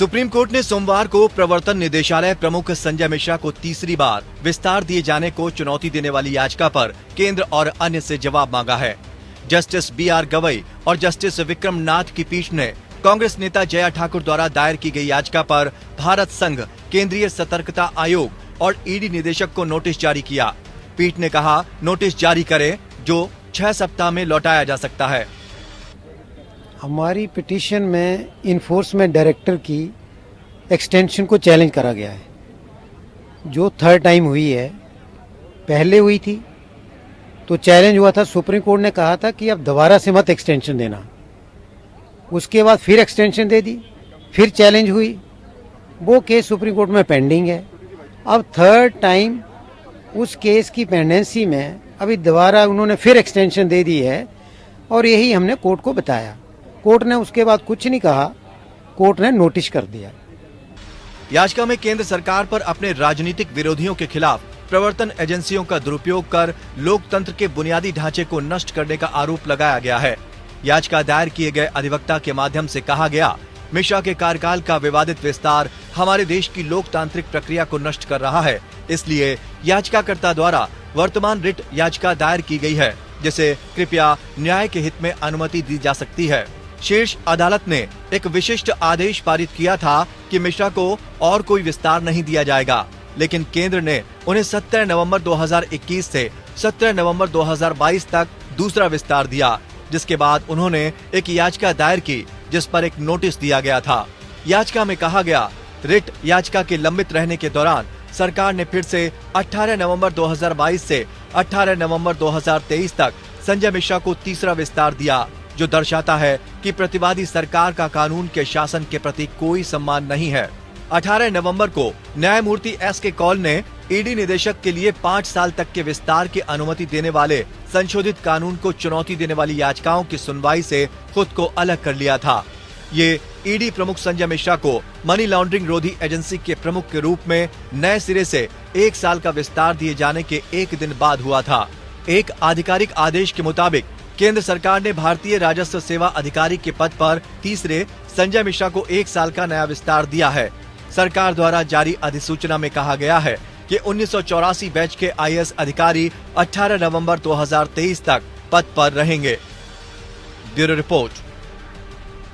Supreme court ने सोमवार को प्रवर्तन निदेशालय प्रमुख संजय मिश्रा को तीसरी बार विस्तार दिए जाने को चुनौती देने वाली याचिका पर केंद्र और अन्य से जवाब मांगा है। Justice B R. गवई और जस्टिस विक्रम नाथ की पीठ ने कांग्रेस नेता जया ठाकुर द्वारा दायर की गई याचिका पर भारत संघ, केंद्रीय सतर्कता आयोग और ईडी निदेशक को नोटिस जारी किया। पीठ ने कहा, नोटिस जारी करें जो 6 सप्ताह में लौटाया जा सकता है। हमारी पिटीशन में इन्फोर्समेंट डायरेक्टर की एक्सटेंशन को चैलेंज करा गया है, जो थर्ड टाइम हुई है। पहले हुई थी तो चैलेंज हुआ था, सुप्रीम कोर्ट ने कहा था कि अब दोबारा से मत एक्सटेंशन देना। उसके बाद फिर एक्सटेंशन दे दी, फिर चैलेंज हुई, वो केस सुप्रीम कोर्ट में पेंडिंग है। अब थर्ड टाइम उस केस की पेंडेंसी में अभी दोबारा उन्होंने फिर एक्सटेंशन दे दी है और यही हमने कोर्ट को बताया। कोर्ट ने उसके बाद कुछ नहीं कहा, कोर्ट ने नोटिस कर दिया। याचिका में केंद्र सरकार पर अपने राजनीतिक विरोधियों के खिलाफ प्रवर्तन एजेंसियों का दुरुपयोग कर लोकतंत्र के बुनियादी ढांचे को नष्ट करने का आरोप लगाया गया है। याचिका दायर किए गए अधिवक्ता के माध्यम से कहा गया, मिश्रा के कार्यकाल का विवादित विस्तार हमारे देश की लोकतांत्रिक प्रक्रिया को नष्ट कर रहा है। इसलिए याचिकाकर्ता द्वारा वर्तमान रिट याचिका दायर की गई है, जिसे कृपया न्याय के हित में अनुमति दी जा सकती है। शीर्ष अदालत ने एक विशिष्ट आदेश पारित किया था कि मिश्रा को और कोई विस्तार नहीं दिया जाएगा, लेकिन केंद्र ने उन्हें 17 नवंबर 2021 से 17 नवंबर 2022 तक दूसरा विस्तार दिया, जिसके बाद उन्होंने एक याचिका दायर की, जिस पर एक नोटिस दिया गया था। याचिका में कहा गया, रिट याचिका के लंबित रहने के दौरान सरकार ने फिर से 18 नवंबर 2022 से 18 नवंबर 2023 तक संजय मिश्रा को तीसरा विस्तार दिया, जो दर्शाता है कि प्रतिवादी सरकार का कानून के शासन के प्रति कोई सम्मान नहीं है। 18 नवंबर को न्यायमूर्ति एस.के. कौल ने ईडी निदेशक के लिए 5 साल तक के विस्तार की अनुमति देने वाले संशोधित कानून को चुनौती देने वाली याचिकाओं की सुनवाई से खुद को अलग कर लिया था। ये ईडी प्रमुख संजय मिश्रा को मनी लॉन्ड्रिंग रोधी एजेंसी के प्रमुख के रूप में नए सिरे से 1 साल का विस्तार दिए जाने के एक दिन बाद हुआ था। एक आधिकारिक आदेश के मुताबिक केंद्र सरकार ने भारतीय राजस्व सेवा अधिकारी के पद पर तीसरे संजय मिश्रा को 1 साल का नया विस्तार दिया है। सरकार द्वारा जारी अधिसूचना में कहा गया है कि 1984 बैच के आईएएस अधिकारी 18 नवंबर 2023 तक पद पर रहेंगे। Bureau report.